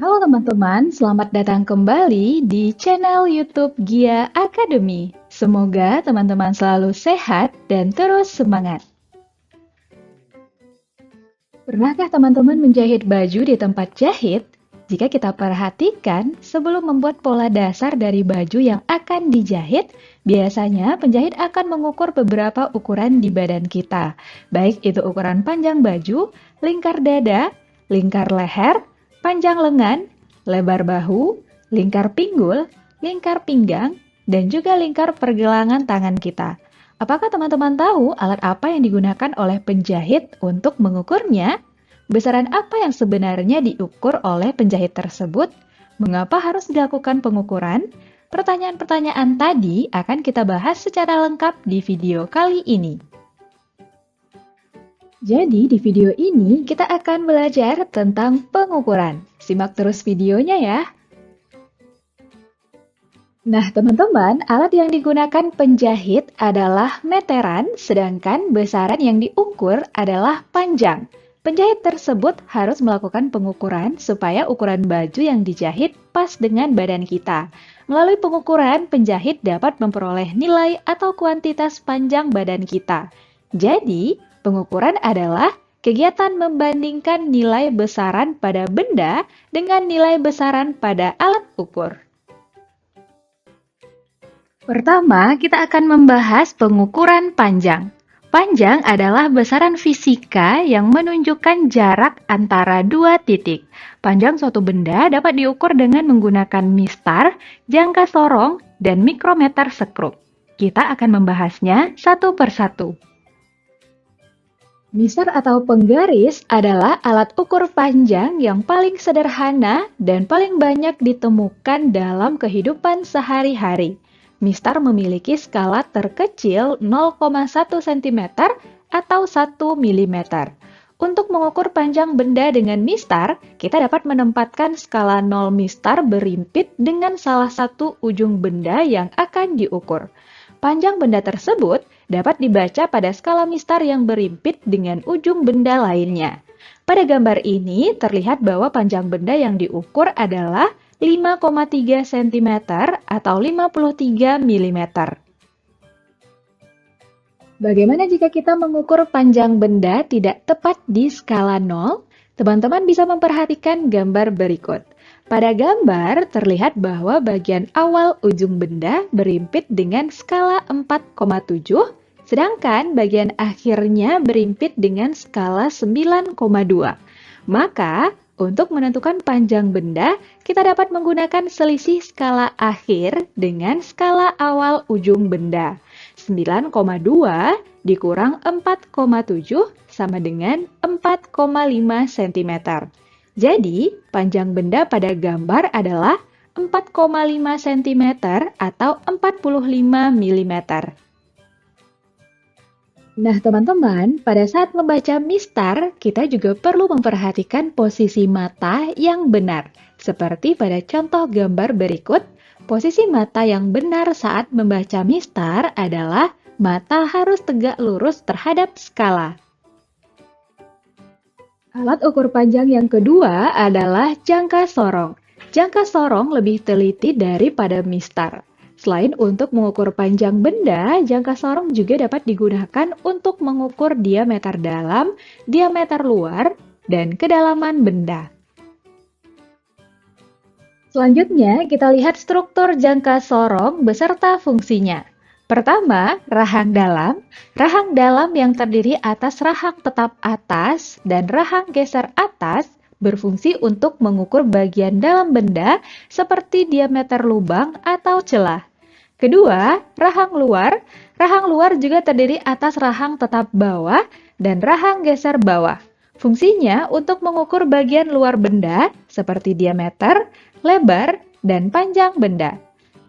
Halo teman-teman, selamat datang kembali di channel YouTube Gia Academy. Semoga teman-teman selalu sehat dan terus semangat. Pernahkah teman-teman menjahit baju di tempat jahit? Jika kita perhatikan, sebelum membuat pola dasar dari baju yang akan dijahit, biasanya penjahit akan mengukur beberapa ukuran di badan kita, baik itu ukuran panjang baju, lingkar dada, lingkar leher, panjang lengan, lebar bahu, lingkar pinggul, lingkar pinggang, dan juga lingkar pergelangan tangan kita. Apakah teman-teman tahu alat apa yang digunakan oleh penjahit untuk mengukurnya? Besaran apa yang sebenarnya diukur oleh penjahit tersebut? Mengapa harus dilakukan pengukuran? Pertanyaan-pertanyaan tadi akan kita bahas secara lengkap di video kali ini. Jadi di video ini kita akan belajar tentang pengukuran. Simak terus videonya ya. Nah, teman-teman, alat yang digunakan penjahit adalah meteran, sedangkan besaran yang diukur adalah panjang. Penjahit tersebut harus melakukan pengukuran supaya ukuran baju yang dijahit pas dengan badan kita. Melalui pengukuran, penjahit dapat memperoleh nilai atau kuantitas panjang badan kita. Jadi, pengukuran adalah kegiatan membandingkan nilai besaran pada benda dengan nilai besaran pada alat ukur. Pertama, kita akan membahas pengukuran panjang. Panjang adalah besaran fisika yang menunjukkan jarak antara dua titik. Panjang suatu benda dapat diukur dengan menggunakan mistar, jangka sorong, dan mikrometer sekrup. Kita akan membahasnya satu persatu. Mistar atau penggaris adalah alat ukur panjang yang paling sederhana dan paling banyak ditemukan dalam kehidupan sehari-hari. Mistar memiliki skala terkecil 0,1 cm atau 1 mm. Untuk mengukur panjang benda dengan mistar, kita dapat menempatkan skala 0 mistar berimpit dengan salah satu ujung benda yang akan diukur. Panjang benda tersebut dapat dibaca pada skala mistar yang berimpit dengan ujung benda lainnya. Pada gambar ini terlihat bahwa panjang benda yang diukur adalah 5,3 cm atau 53 mm. Bagaimana jika kita mengukur panjang benda tidak tepat di skala 0? Teman-teman bisa memperhatikan gambar berikut. Pada gambar terlihat bahwa bagian awal ujung benda berimpit dengan skala 4,7, sedangkan bagian akhirnya berimpit dengan skala 9,2. Maka, untuk menentukan panjang benda, kita dapat menggunakan selisih skala akhir dengan skala awal ujung benda. 9,2 dikurang 4,7 sama dengan 4,5 cm. Jadi, panjang benda pada gambar adalah 4,5 cm atau 45 mm. Nah, teman-teman, pada saat membaca mistar, kita juga perlu memperhatikan posisi mata yang benar. Seperti pada contoh gambar berikut, posisi mata yang benar saat membaca mistar adalah mata harus tegak lurus terhadap skala. Alat ukur panjang yang kedua adalah jangka sorong. Jangka sorong lebih teliti daripada mistar. Selain untuk mengukur panjang benda, jangka sorong juga dapat digunakan untuk mengukur diameter dalam, diameter luar, dan kedalaman benda. Selanjutnya, kita lihat struktur jangka sorong beserta fungsinya. Pertama, rahang dalam. Rahang dalam yang terdiri atas rahang tetap atas dan rahang geser atas berfungsi untuk mengukur bagian dalam benda seperti diameter lubang atau celah. Kedua, rahang luar. Rahang luar juga terdiri atas rahang tetap bawah dan rahang geser bawah. Fungsinya untuk mengukur bagian luar benda seperti diameter, lebar, dan panjang benda.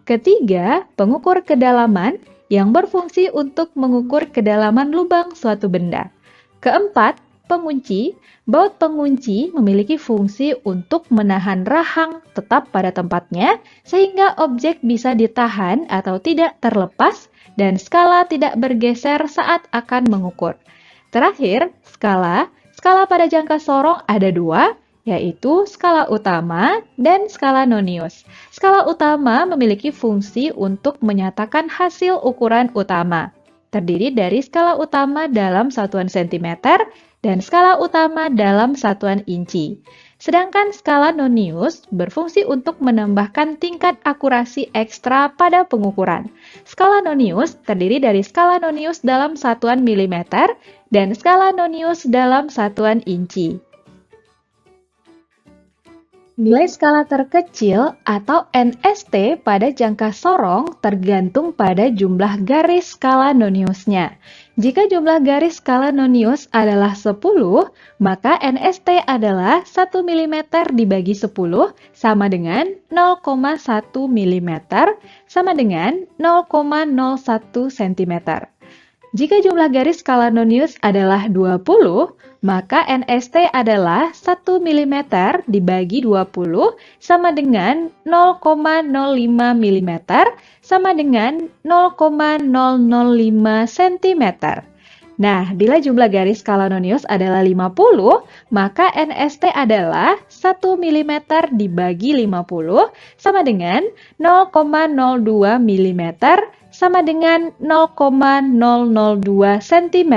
Ketiga, pengukur kedalaman yang berfungsi untuk mengukur kedalaman lubang suatu benda. Keempat, pengunci. Baut pengunci memiliki fungsi untuk menahan rahang tetap pada tempatnya sehingga objek bisa ditahan atau tidak terlepas dan skala tidak bergeser saat akan mengukur. Terakhir, skala. Skala pada jangka sorong ada dua, yaitu skala utama dan skala nonius. Skala utama memiliki fungsi untuk menyatakan hasil ukuran utama. Terdiri dari skala utama dalam satuan cm dan skala utama dalam satuan inci. Sedangkan skala nonius berfungsi untuk menambahkan tingkat akurasi ekstra pada pengukuran. Skala nonius terdiri dari skala nonius dalam satuan milimeter dan skala nonius dalam satuan inci. Nilai skala terkecil atau NST pada jangka sorong tergantung pada jumlah garis skala noniusnya. Jika jumlah garis skala nonius adalah 10, maka NST adalah 1 mm dibagi 10 sama dengan 0,1 mm sama dengan 0,01 cm. Jika jumlah garis skala nonius adalah 20, maka NST adalah 1 mm dibagi 20 sama dengan 0,05 mm sama dengan 0,005 cm. Nah, bila jumlah garis skala nonius adalah 50, maka NST adalah 1 mm dibagi 50 sama dengan 0,02 mm sama dengan 0,002 cm.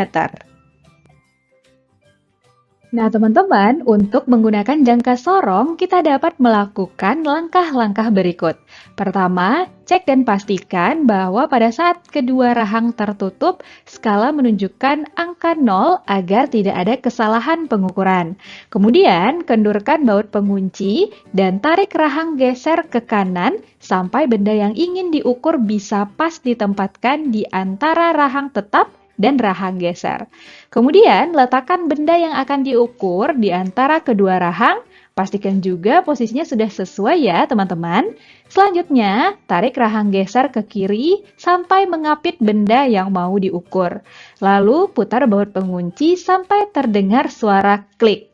Nah, teman-teman, untuk menggunakan jangka sorong, kita dapat melakukan langkah-langkah berikut. Pertama, cek dan pastikan bahwa pada saat kedua rahang tertutup, skala menunjukkan angka 0 agar tidak ada kesalahan pengukuran. Kemudian, kendurkan baut pengunci dan tarik rahang geser ke kanan sampai benda yang ingin diukur bisa pas ditempatkan di antara rahang tetap dan rahang geser. Kemudian, letakkan benda yang akan diukur di antara kedua rahang. Pastikan juga posisinya sudah sesuai ya, teman-teman. Selanjutnya, tarik rahang geser ke kiri sampai mengapit benda yang mau diukur. Lalu, putar baut pengunci sampai terdengar suara klik.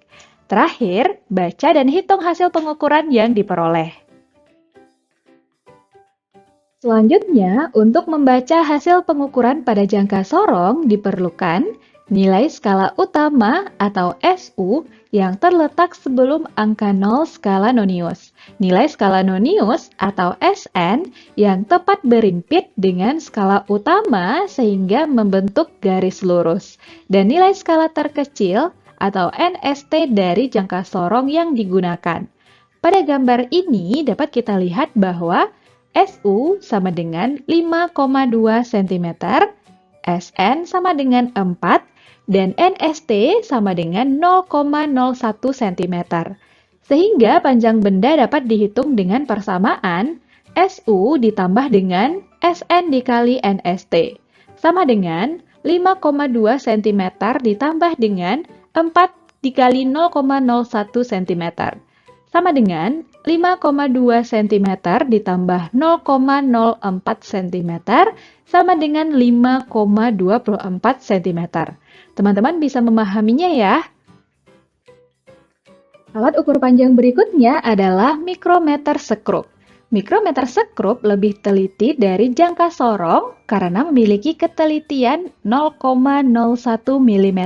Terakhir, baca dan hitung hasil pengukuran yang diperoleh. Selanjutnya, untuk membaca hasil pengukuran pada jangka sorong diperlukan nilai skala utama atau SU yang terletak sebelum angka 0 skala nonius, nilai skala nonius atau SN yang tepat berimpit dengan skala utama sehingga membentuk garis lurus, dan nilai skala terkecil atau NST dari jangka sorong yang digunakan. Pada gambar ini dapat kita lihat bahwa SU sama dengan 5,2 cm, SN sama dengan 4, dan NST sama dengan 0,01 cm. Sehingga panjang benda dapat dihitung dengan persamaan SU ditambah dengan SN dikali NST, sama dengan 5,2 cm ditambah dengan 4 dikali 0,01 cm. Sama dengan 5,2 cm ditambah 0,04 cm sama dengan 5,24 cm. Teman-teman bisa memahaminya ya. Alat ukur panjang berikutnya adalah mikrometer sekrup. Mikrometer sekrup lebih teliti dari jangka sorong karena memiliki ketelitian 0,01 mm.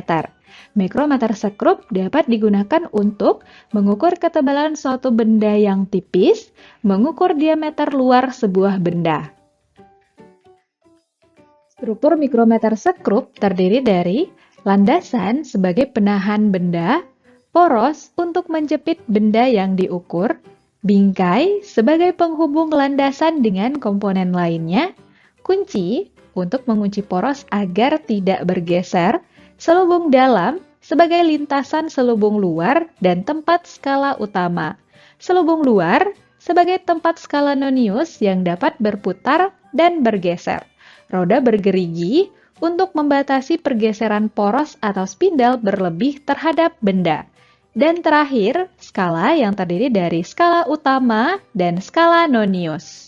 Mikrometer sekrup dapat digunakan untuk mengukur ketebalan suatu benda yang tipis, mengukur diameter luar sebuah benda. Struktur mikrometer sekrup terdiri dari landasan sebagai penahan benda, poros untuk menjepit benda yang diukur, bingkai sebagai penghubung landasan dengan komponen lainnya, kunci untuk mengunci poros agar tidak bergeser, selubung dalam sebagai lintasan selubung luar dan tempat skala utama. Selubung luar sebagai tempat skala nonius yang dapat berputar dan bergeser. Roda bergerigi untuk membatasi pergeseran poros atau spindel berlebih terhadap benda. Dan terakhir, skala yang terdiri dari skala utama dan skala nonius.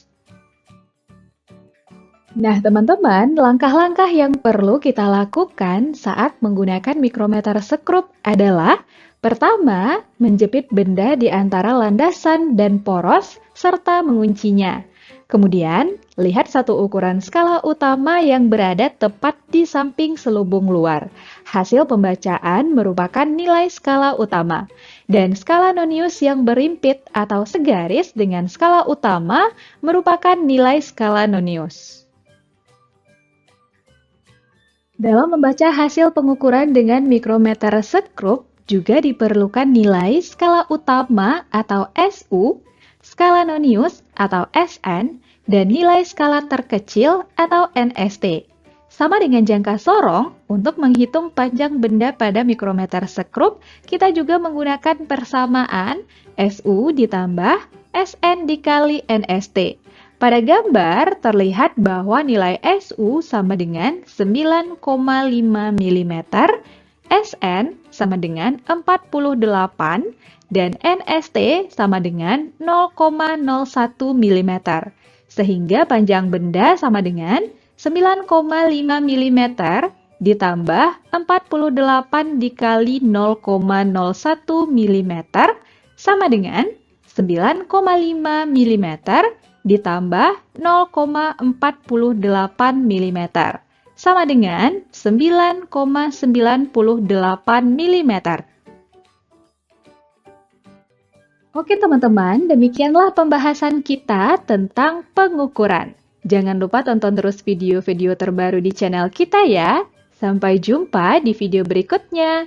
Nah, teman-teman, langkah-langkah yang perlu kita lakukan saat menggunakan mikrometer sekrup adalah pertama, menjepit benda di antara landasan dan poros serta menguncinya. Kemudian, Lihat satu ukuran skala utama yang berada tepat di samping selubung luar. Hasil pembacaan merupakan nilai skala utama. Dan skala nonius yang berimpit atau segaris dengan skala utama merupakan nilai skala nonius. Dalam membaca hasil pengukuran dengan mikrometer sekrup, juga diperlukan nilai skala utama atau SU, skala nonius atau SN, dan nilai skala terkecil atau NST. Sama dengan jangka sorong, untuk menghitung panjang benda pada mikrometer sekrup, kita juga menggunakan persamaan SU ditambah SN dikali NST. Pada gambar, terlihat bahwa nilai SU sama dengan 9,5 mm, SN sama dengan 48, dan NST sama dengan 0,01 mm. Sehingga panjang benda sama dengan 9,5 mm ditambah 48 dikali 0,01 mm sama dengan 9,5 mm ditambah 0,48 mm sama dengan 9,98 mm. Oke teman-teman, demikianlah pembahasan kita tentang pengukuran. Jangan lupa tonton terus video-video terbaru di channel kita ya. Sampai jumpa di video berikutnya.